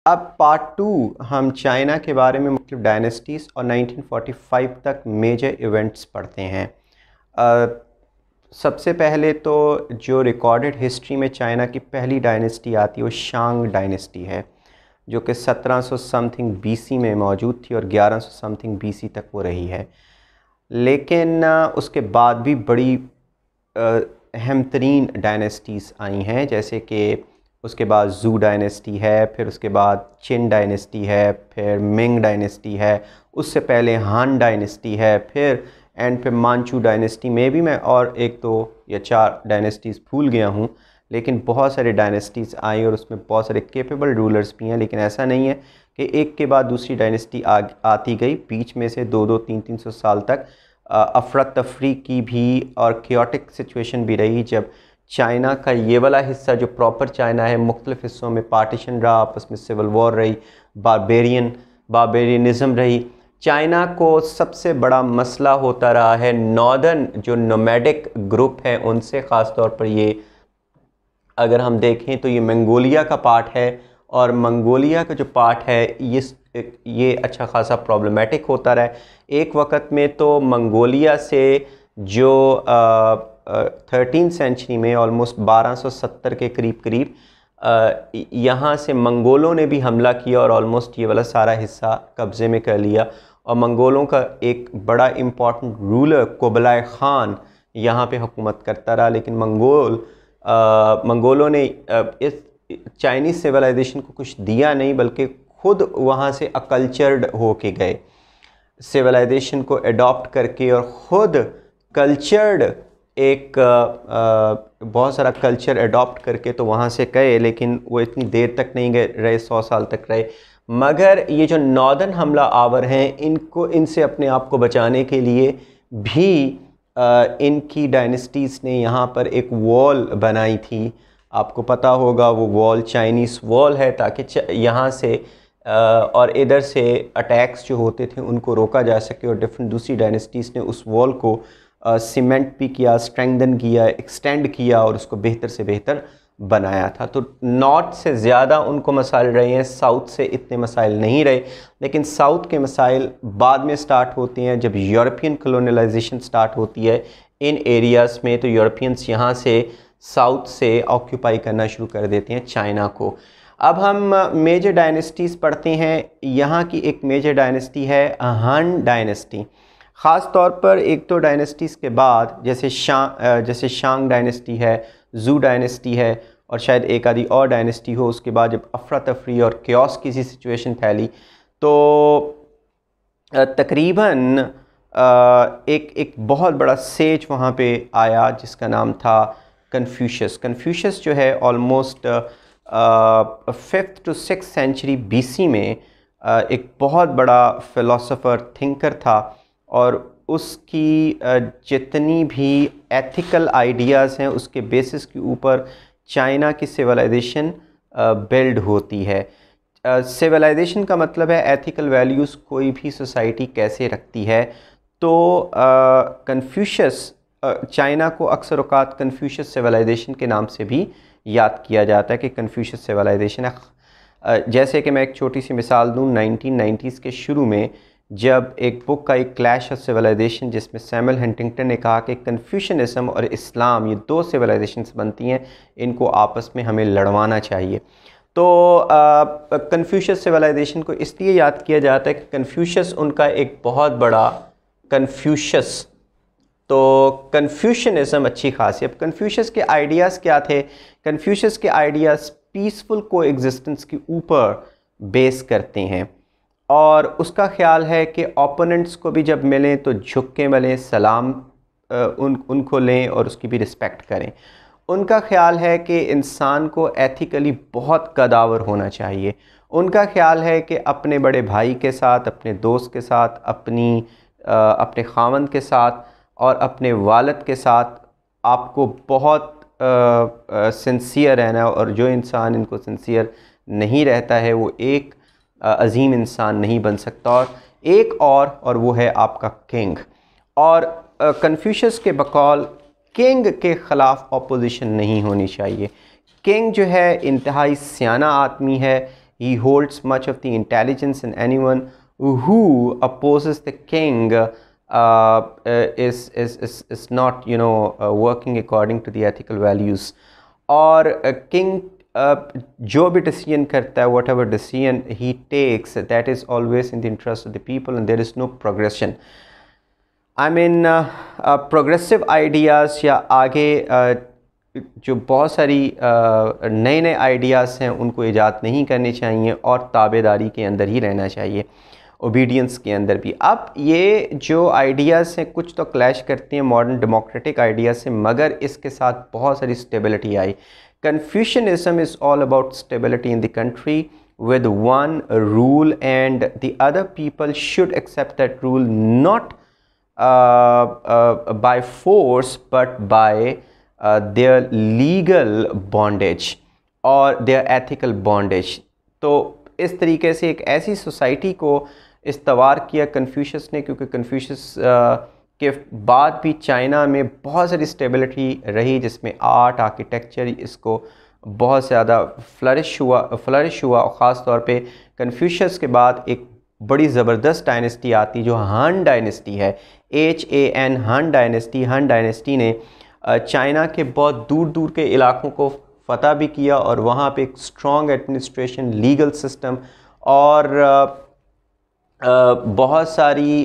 अब पार्ट 2 हम चाइना के बारे में मुख्तलिफ डायनेस्टीज़ और 1945 तक मेजर इवेंट्स पढ़ते हैं। सबसे पहले तो जो रिकॉर्डेड हिस्ट्री में चाइना की पहली डायनेस्टी आती है वो शांग डायनेस्टी है, जो कि 1700 समथिंग बीसी में मौजूद थी और 1100 समथिंग बीसी तक वो रही है। लेकिन उसके बाद भी बड़ी अहम तरीन डायनेस्टीज़ आई हैं, जैसे कि उसके बाद जू डायनेस्टी है, फिर उसके बाद चिन डायनेस्टी है, फिर मिंग डायनेस्टी है, उससे पहले हान डायनेस्टी है, फिर एंड पे मांचू डायनेस्टी में भी मैं और एक दो या चार डायनेस्टीज़ भूल गया हूँ। लेकिन बहुत सारे डायनेस्टीज़ आई और उसमें बहुत सारे केपेबल रूलर्स भी हैं। लेकिन ऐसा नहीं है कि एक के बाद दूसरी डायनेस्टी आती गई। बीच में से 200-300 साल तक अफरा तफरी की भी और क्योटिक सिचुएशन भी रही, जब चाइना का ये वाला हिस्सा जो प्रॉपर चाइना है मुख्तलिफ़ हिस्सों में पार्टीशन रहा, आपस में सिविल वॉर रही, बारबेरियनिज़म रही। चाइना को सबसे बड़ा मसला होता रहा है नॉर्दर्न जो नोमैडिक ग्रुप है उनसे, ख़ास तौर पर ये अगर हम देखें तो ये मंगोलिया का पार्ट है, और मंगोलिया का जो पार्ट है ये अच्छा खासा प्रॉब्लमेटिक होता रहा है। एक वक्त में तो मंगोलिया से जो 13th सेंचुरी में ऑलमोस्ट 1270 के करीब यहाँ से मंगोलों ने भी हमला किया और ऑलमोस्ट ये वाला सारा हिस्सा कब्ज़े में कर लिया। और मंगोलों का एक बड़ा इम्पॉर्टेंट रूलर कुबलाई ख़ान यहाँ पे हुकूमत करता रहा। लेकिन मंगोलों ने इस चाइनीज़ सिविलाइजेशन को कुछ दिया नहीं, बल्कि ख़ुद वहाँ से अकल्चर्ड हो के गए, सिविलाइजेशन को एडॉप्ट करके, और ख़ुद कल्चर्ड एक बहुत सारा कल्चर एडॉप्ट करके तो वहाँ से गए। लेकिन वो इतनी देर तक नहीं गए रहे, 100 साल तक रहे। मगर ये जो नॉर्दर्न हमला आवर हैं, इनसे अपने आप को बचाने के लिए भी इनकी डायनेस्टीज़ ने यहाँ पर एक वॉल बनाई थी। आपको पता होगा वो वॉल चाइनीज़ वॉल है, ताकि यहाँ से और इधर से अटैक्स जो होते थे उनको रोका जा सके। और डिफरेंट दूसरी डायनेस्टीज़ ने उस वॉल को सीमेंट भी किया, स्ट्रेंथन किया, एक्सटेंड किया और उसको बेहतर से बेहतर बनाया था। तो नॉर्थ से ज़्यादा उनको मसाइल रहे हैं, साउथ से इतने मसाइल नहीं रहे। लेकिन साउथ के मसाइल बाद में स्टार्ट होते हैं जब यूरोपियन कॉलोनाइजेशन स्टार्ट होती है इन एरियाज़ में। तो यूरोपियंस यहाँ से साउथ से ऑक्यूपाई करना शुरू कर देते हैं चाइना को। अब हम मेजर डायनेस्टीज़ पढ़ते हैं। यहाँ की एक मेजर डायनेस्टी है हान डायनेस्टी। ख़ास तौर पर एक तो डायनेस्टीज़ के बाद जैसे शांग डायनेस्टी है, जू डायनेस्टी है, और शायद एक आधी और डायनेस्टी हो। उसके बाद जब अफरा तफरी और क्योस की सी सिचुएशन फैली तो तकरीबन एक बहुत बड़ा सेज वहाँ पे आया जिसका नाम था कन्फ्यूशियस। कन्फ्यूशियस जो है almost 5th to 6th century BC में एक बहुत बड़ा फ़िलासफ़र थिंकर था, और उसकी जितनी भी एथिकल आइडियाज़ हैं उसके बेसिस के ऊपर चाइना की सिविलाइजेशन बिल्ड होती है। सिविलाइजेशन का मतलब है एथिकल वैल्यूज़ कोई भी सोसाइटी कैसे रखती है। तो कन्फ्यूशियस चाइना को अक्सर औक़ात कन्फ्यूशियस सिविलाइजेशन के नाम से भी याद किया जाता है कि कन्फ्यूशियस सिविलाइजेशन है। जैसे कि मैं एक छोटी सी मिसाल दूँ, 1990s के शुरू में जब एक बुक का एक क्लैश ऑफ सिविलाइजेशन जिसमें सैमुअल हंटिंगटन ने कहा कि कन्फ्यूशनिज़म और इस्लाम ये दो सिविलाइजेशंस बनती हैं, इनको आपस में हमें लड़वाना चाहिए। तो कन्फ्यूशियस सिविलाइजेशन को इसलिए याद किया जाता है कि कन्फ्यूशियस उनका एक बहुत बड़ा कन्फ्यूशियस, तो कन्फ्यूशनिज़म अच्छी खासी। अब कन्फ्यूशियस के आइडियाज़ क्या थे? कन्फ्यूशियस के आइडियाज़ पीसफुल को एग्जिस्टेंस के ऊपर बेस करते हैं, और उसका ख्याल है कि ओपोनेंट्स को भी जब मिलें तो झुक के मिलें, सलाम उनको लें और उसकी भी रिस्पेक्ट करें। उनका ख्याल है कि इंसान को एथिकली बहुत कदावर होना चाहिए। उनका ख्याल है कि अपने बड़े भाई के साथ, अपने दोस्त के साथ, अपने खावंद के साथ और अपने वालिद के साथ आपको बहुत सिंसियर रहना है, और जो इंसान इनको सिंसियर नहीं रहता है वो एक अजीम इंसान नहीं बन सकता। और एक और वो है आपका किंग। और कन्फ्यूशियस के बकौल किंग के ख़िलाफ़ अपोजिशन नहीं होनी चाहिए। किंग जो है इंतहाई सियाना आदमी है, he holds much of the intelligence, and anyone who opposes the king is not, you know, working according to the ethical values. और king जो भी डिसीजन करता है, whatever decision he takes, that is always in the interest of the people and there is no progression. I mean progressive ideas या आगे जो बहुत सारी नए नए आइडियाज़ हैं उनको ईजाद नहीं करने चाहिए और ताबेदारी के अंदर ही रहना चाहिए, ओबीडियंस के अंदर भी। अब ये जो आइडियाज़ हैं कुछ तो क्लैश करती हैं मॉडर्न डेमोक्रेटिक आइडियाज़ से, मगर इसके साथ बहुत सारी stability I. Confucianism is all about stability in the country with one rule, and the other people should accept that rule not by force but by their legal bondage or their ethical bondage। तो इस तरीके से एक ऐसी society को इस्तवार किया Confucius ने, क्योंकि कन्फ्यूशियस के बाद भी चाइना में बहुत सारी स्टेबिलिटी रही, जिसमें आर्ट, आर्किटेक्चर इसको बहुत ज़्यादा फ्लरिश हुआ और ख़ास तौर पे कन्फ्यूशियस के बाद एक बड़ी ज़बरदस्त डायनेस्टी आती जो हान डायनेस्टी है, HAN, हान डायनेस्टी। हान डायनेस्टी ने चाइना के बहुत दूर दूर के इलाकों को फ़तह भी किया और वहाँ पे एक स्ट्रॉन्ग एडमिनिस्ट्रेशन, लीगल सिस्टम और बहुत सारी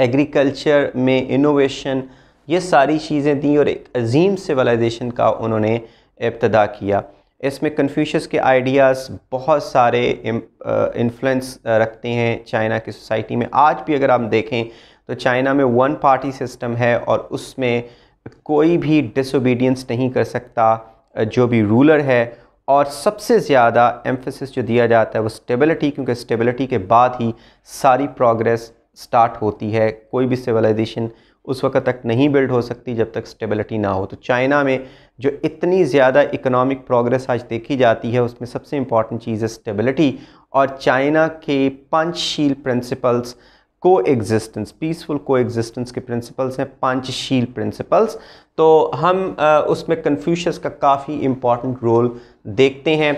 एग्रीकल्चर में इनोवेशन, ये सारी चीज़ें दी और एक अजीम सिविलाइजेशन का उन्होंने इब्तदा किया। इसमें कन्फ्यूशियस के आइडियाज़ बहुत सारे इन्फ्लुएंस रखते हैं चाइना की सोसाइटी में। आज भी अगर आप देखें तो चाइना में वन पार्टी सिस्टम है और उसमें कोई भी डिसोबीडियंस नहीं कर सकता जो भी रूलर है, और सबसे ज़्यादा एम्फेसिस जो दिया जाता है वो स्टेबिलिटी, क्योंकि स्टेबिलिटी के बाद ही सारी प्रोग्रेस स्टार्ट होती है। कोई भी सिविलाइजेशन उस वक्त तक नहीं बिल्ड हो सकती जब तक स्टेबिलिटी ना हो। तो चाइना में जो इतनी ज़्यादा इकोनॉमिक प्रोग्रेस आज देखी जाती है उसमें सबसे इम्पॉर्टेंट चीज़ है स्टेबिलिटी, और चाइना के पंचशील प्रिंसिपल्स, को एग्जिस्टेंस, पीसफुल को एग्जिस्टेंस के प्रिंसिपल्स हैं पंचशील प्रिंसिपल्स। तो हम उसमें कन्फ्यूशियस का काफ़ी इम्पॉर्टेंट रोल देखते हैं।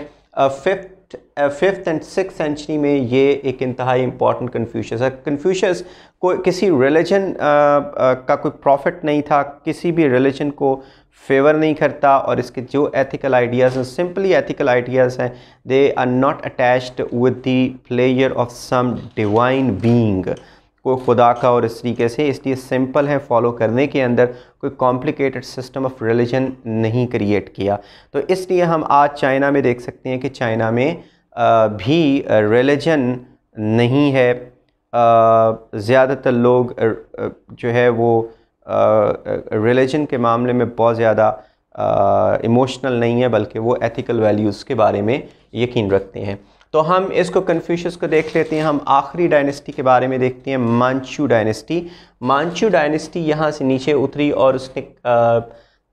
फिफ्थ एंड सिक्स सेंचुरी में ये एक इंतहाई इम्पॉर्टेंट कन्फ्यूशियस है। कन्फ्यूशियस को किसी रिलीजन का कोई प्रॉफिट नहीं था, किसी भी रिलीजन को फेवर नहीं करता, और इसके जो एथिकल आइडियाज़ हैं सिंपली एथिकल आइडियाज़ हैं, they are not attached with the player of some divine being, कोई खुदा का, और इस तरीके से इसलिए सिंपल है फॉलो करने के अंदर, कोई कॉम्प्लिकेटेड सिस्टम ऑफ रिलीजन नहीं क्रिएट किया। तो इसलिए हम आज चाइना में देख सकते हैं कि चाइना में भी रिलीजन नहीं है। ज़्यादातर लोग जो है वो रिलीजन के मामले में बहुत ज़्यादा इमोशनल नहीं है, बल्कि वो एथिकल वैल्यूज़ के बारे में यकीन रखते हैं। तो हम इसको कन्फ्यूशियस को देख लेते हैं। हम आखिरी डायनेस्टी के बारे में देखते हैं, मांचू डायनेस्टी। मांचू डायनेस्टी यहाँ से नीचे उतरी और उसने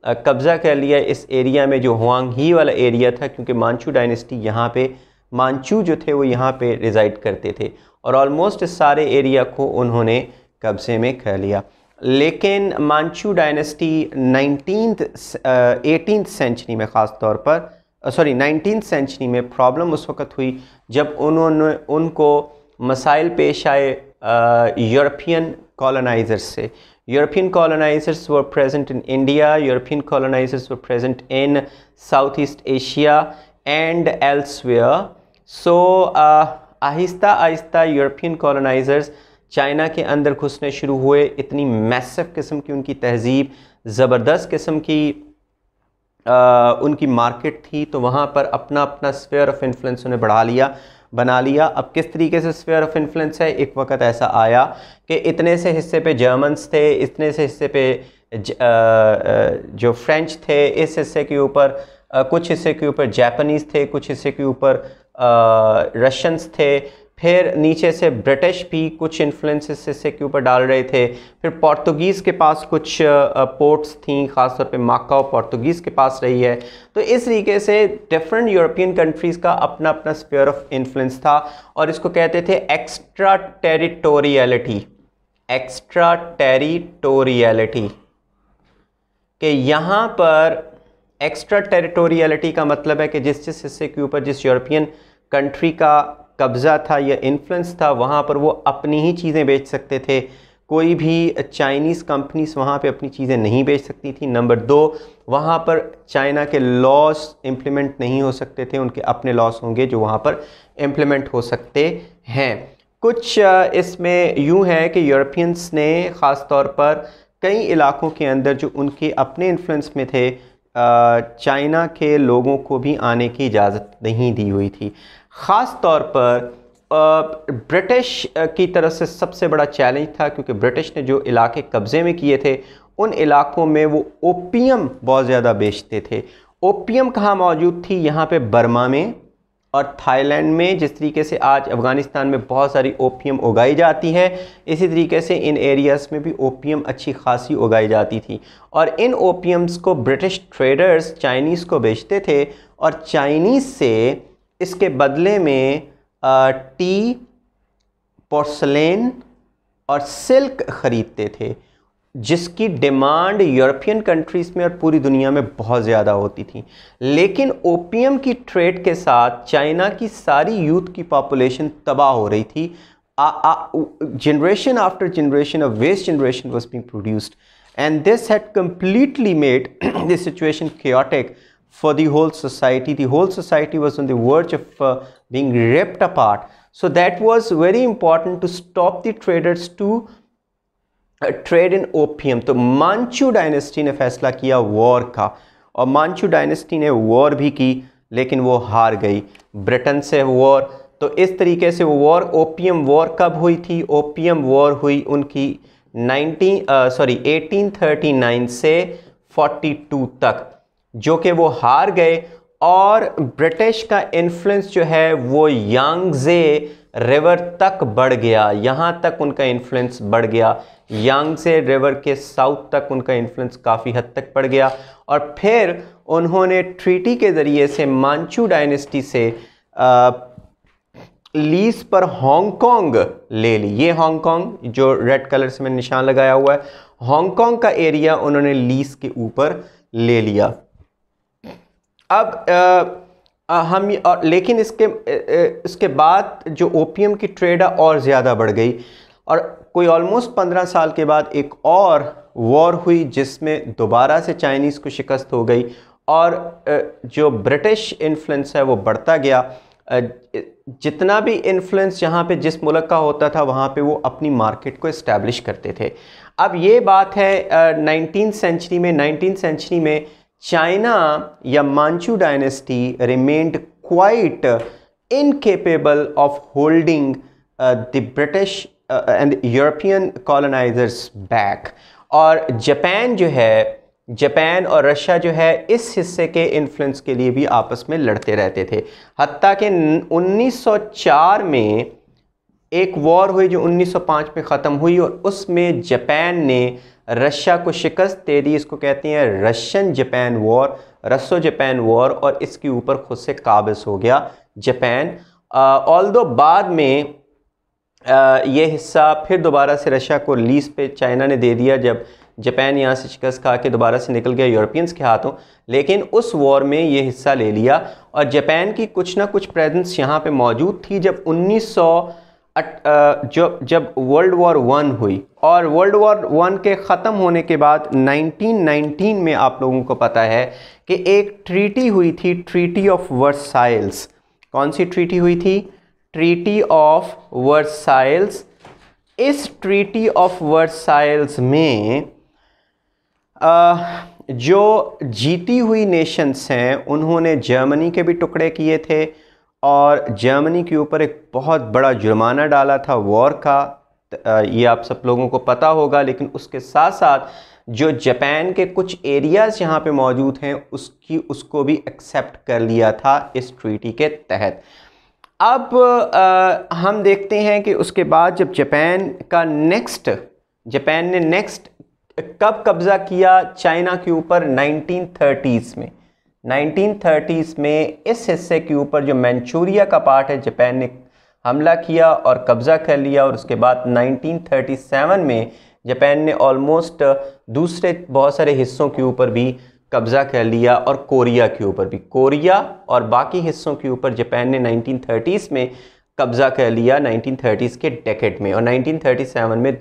कब्ज़ा कर लिया इस एरिया में जो हुआंगी वाला एरिया था, क्योंकि मांचू डायनेस्टी यहाँ पे, मांचू जो थे वो यहाँ पे रिज़ाइड करते थे और ऑलमोस्ट इस सारे एरिया को उन्होंने कब्ज़े में कर लिया। लेकिन मांचू डायनेस्टी 18th सेंचुरी में ख़ास तौर पर 19th सेंचुरी में प्रॉब्लम उस वक़्त हुई जब उनको मसाइल पेश आए यूरोपियन कॉलोनाइज़र्स से। European colonizers were present in India, European colonizers were present in Southeast Asia and elsewhere. So Aahista Aahista European कॉलोनाइज़र्स China के अंदर घुसने शुरू हुए। इतनी मैसिव किस्म की उनकी तहज़ीब, ज़बरदस्त किस्म की उनकी मार्केट थी, तो वहाँ पर अपना अपना स्फीयर ऑफ इन्फ्लुएंस उन्हें बना लिया। अब किस तरीके से स्फीयर ऑफ इन्फ्लुएंस है, एक वक्त ऐसा आया कि इतने से हिस्से पे जर्मन्स थे, इतने से हिस्से पे जो फ्रेंच थे, इस हिस्से के ऊपर कुछ हिस्से के ऊपर जापानीज़ थे, कुछ हिस्से के ऊपर रशियंस थे, फिर नीचे से ब्रिटिश भी कुछ इन्फ्लुएंस इस हिस्से के ऊपर डाल रहे थे, फिर पोर्तुगीज़ के पास कुछ पोर्ट्स थी, ख़ास तौर पे माकाओ पोर्तुगीज़ के पास रही है। तो इस तरीके से डिफरेंट यूरोपियन कंट्रीज़ का अपना अपना स्फीयर ऑफ इन्फ्लुएंस था और इसको कहते थे एक्स्ट्रा टेरिटोरियलिटी। एक्स्ट्रा टेरिटोरियलिटी कि यहाँ पर एक्स्ट्रा टेरिटोरियलिटी का मतलब है कि जिस हिस्से के ऊपर जिस यूरोपियन कंट्री का कब्ज़ा था या इन्फ्लुएंस था, वहाँ पर वो अपनी ही चीज़ें बेच सकते थे। कोई भी चाइनीज़ कंपनीज वहाँ पे अपनी चीज़ें नहीं बेच सकती थी। नंबर 2, वहाँ पर चाइना के लॉस इम्प्लीमेंट नहीं हो सकते थे, उनके अपने लॉस होंगे जो वहाँ पर इम्प्लीमेंट हो सकते हैं। कुछ इसमें यूँ है कि यूरोपियंस ने ख़ास तौर पर कई इलाकों के अंदर जो उनके अपने इन्फ्लुएंस में थे, चाइना के लोगों को भी आने की इजाज़त नहीं दी हुई थी। ख़ास तौर पर ब्रिटिश की तरफ से सबसे बड़ा चैलेंज था, क्योंकि ब्रिटिश ने जो इलाके कब्ज़े में किए थे उन इलाकों में वो ओपियम बहुत ज़्यादा बेचते थे। ओपियम कहाँ मौजूद थी? यहाँ पे बर्मा में और थाईलैंड में। जिस तरीके से आज अफ़गानिस्तान में बहुत सारी ओपियम उगाई जाती है, इसी तरीके से इन एरियाज़ में भी ओपियम अच्छी खासी उगाई जाती थी। और इन ओपियम्स को ब्रिटिश ट्रेडर्स चाइनीज़ को बेचते थे और चाइनीज़ से इसके बदले में टी, पोर्सलेन और सिल्क ख़रीदते थे, जिसकी डिमांड यूरोपियन कंट्रीज़ में और पूरी दुनिया में बहुत ज़्यादा होती थी। लेकिन ओपियम की ट्रेड के साथ चाइना की सारी यूथ की पॉपुलेशन तबाह हो रही थी। Generation after generation of waste generation was being produced, and this had completely made the situation chaotic for the whole society. The whole society was on the verge of being ripped apart. So that was very important to stop the traders to trade in opium. तो Manchu dynasty ने फैसला किया war का, और Manchu dynasty ने war भी की, लेकिन वो हार गई ब्रिटेन से वॉर। तो इस तरीके से वो वॉर, ओपियम वॉर कब हुई थी? ओपियम वॉर हुई उनकी 1839 से 42 तक, जो कि वो हार गए। और ब्रिटिश का इन्फ्लुएंस जो है वो यांगजे रिवर तक बढ़ गया, यहाँ तक उनका इन्फ्लुएंस बढ़ गया। यांगजे रिवर के साउथ तक उनका इन्फ्लुएंस काफ़ी हद तक बढ़ गया। और फिर उन्होंने ट्रीटी के ज़रिए से मांचू डायनेस्टी से लीज पर हांगकांग ले ली। ये हांगकांग जो रेड कलर से मैंने निशान लगाया हुआ है, हांगकांग का एरिया उन्होंने लीज के ऊपर ले लिया। अब लेकिन इसके बाद जो ओपियम की ट्रेड है और ज़्यादा बढ़ गई, और कोई ऑलमोस्ट 15 साल के बाद एक और वॉर हुई जिसमें दोबारा से चाइनीज़ को शिकस्त हो गई, और जो ब्रिटिश इन्फ्लुएंस है वो बढ़ता गया। जितना भी इन्फ्लुएंस जहाँ पे जिस मुल्क का होता था वहाँ पे वो अपनी मार्केट को इस्टेब्लिश करते थे। अब ये बात है 19th सेंचुरी में चाइना या Manchu dynasty remained quite incapable of holding the British and European colonisers back. और जापान और रशिया जो है इस हिस्से के इन्फ्लुएंस के लिए भी आपस में लड़ते रहते थे। हत्ता कि 1904 में एक वॉर हुई जो 1905 में ख़त्म हुई, और उसमें जापान ने रशिया को शिकस्त दे दी। इसको कहते हैं रशियन जापान वॉर, रसो जापान वॉर, और इसके ऊपर खुद से काबिज हो गया जापान। ऑल्दो बाद में ये हिस्सा फिर दोबारा से रशिया को लीज पे चाइना ने दे दिया, जब जापान यहाँ से शिकस्त खा के दोबारा से निकल गया यूरोपियंस के हाथों। लेकिन उस वॉर में ये हिस्सा ले लिया, और जापान की कुछ ना कुछ प्रेजेंस यहाँ पे मौजूद थी। जब जब वर्ल्ड वॉर 1 हुई, और वर्ल्ड वॉर 1 के ख़त्म होने के बाद 1919 में आप लोगों को पता है कि एक ट्रीटी हुई थी, ट्रीटी ऑफ वर्साइल्स। कौन सी ट्रीटी हुई थी? Treaty of Versailles. इस ट्रीटी ऑफ वर्साइल्स में जो जीती हुई नेशंस हैं उन्होंने जर्मनी के भी टुकड़े किए थे, और जर्मनी के ऊपर एक बहुत बड़ा जुर्माना डाला था वॉर का। ये आप सब लोगों को पता होगा। लेकिन उसके साथ साथ जो जापान के कुछ एरियाज़ यहाँ पे मौजूद हैं उसको भी एक्सेप्ट कर लिया था इस ट्रीटी के तहत। अब हम देखते हैं कि उसके बाद जब जापान ने नेक्स्ट कब कब्ज़ा किया चाइना के ऊपर? 1930s में। 1930s में इस हिस्से के ऊपर जो मंचूरिया का पार्ट है जापान ने हमला किया और कब्ज़ा कर लिया। और उसके बाद 1937 में जापान ने ऑलमोस्ट दूसरे बहुत सारे हिस्सों के ऊपर भी कब्ज़ा कर लिया, और कोरिया के ऊपर भी, कोरिया और बाकी हिस्सों के ऊपर जापान ने 1930s में कब्ज़ा कर लिया, 1930s के डेकेड में, और 1937 में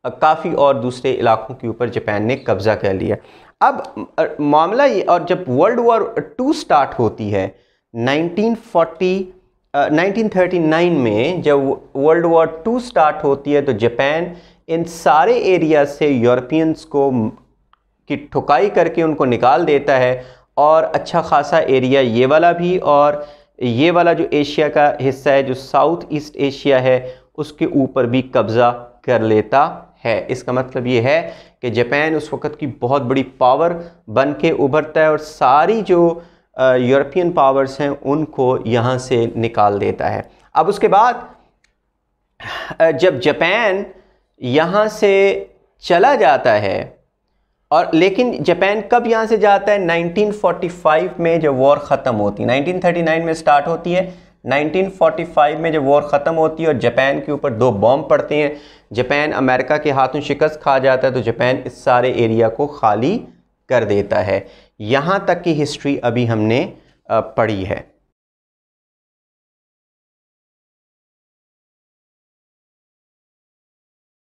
काफ़ी और दूसरे इलाकों के ऊपर जापान ने कब्ज़ा कर लिया। अब मामला ये, और जब वर्ल्ड वॉर 2 स्टार्ट होती है 1939 में, जब वर्ल्ड वॉर 2 स्टार्ट होती है, तो जापान इन सारे एरिया से यूरोपियंस को की ठुकाई करके उनको निकाल देता है, और अच्छा खासा एरिया ये वाला भी, और ये वाला जो एशिया का हिस्सा है, जो साउथ ईस्ट एशिया है, उसके ऊपर भी कब्ज़ा कर लेता है। इसका मतलब ये है कि जापान उस वक़्त की बहुत बड़ी पावर बन के उभरता है, और सारी जो यूरोपियन पावर्स हैं उनको यहाँ से निकाल देता है। अब उसके बाद जब जापान यहाँ से चला जाता है, और लेकिन जापान कब यहाँ से जाता है? 1945 में जब वॉर ख़त्म होती है। 1939 में स्टार्ट होती है, 1945 में जब वॉर ख़त्म होती है और जापान के ऊपर 2 बॉम्ब पड़ते हैं, जापान अमेरिका के हाथों शिकस्त खा जाता है, तो जापान इस सारे एरिया को खाली कर देता है। यहाँ तक की हिस्ट्री अभी हमने पढ़ी है।